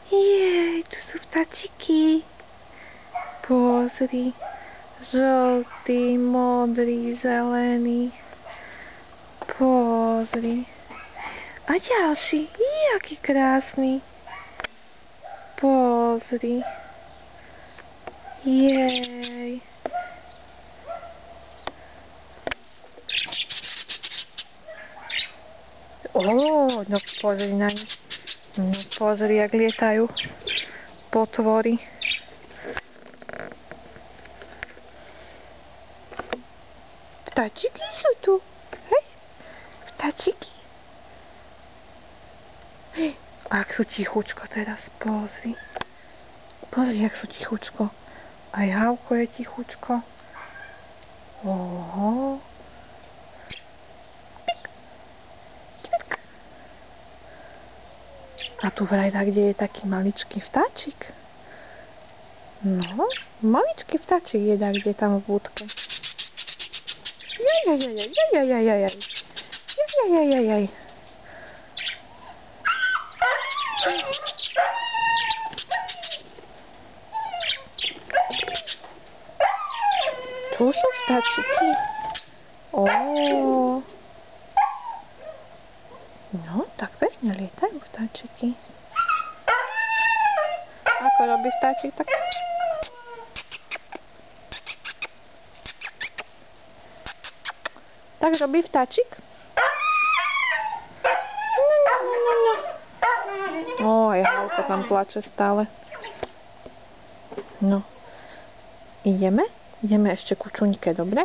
Jej, tu sú vtáčiky. Pozri. Žltý, modrý, zelený. Pozri. A ďalší. Jaký krásny. Pozri. Jej. No pozri na ne. No pozri, jak lietajú potvory. Vtáčiky sú tu. Hej, vtáčiky. Hej, ak sú tichučko teraz, pozri. Pozri, jak sú tichučko. Aj Hávko je tichučko. Oho. A tu vraj kde je taký maličký vtáčik. No, maličký vtáčik je kde tam v budke. Jaj. Tu sú vtáčiky. No, tak pekne lietajú vtáčiky. Ako robí vtáčik, tak... Tak robí vtáčik. Aj Hávko tam plače stále. No. Ideme? Ideme ešte ku Čuňke, dobre?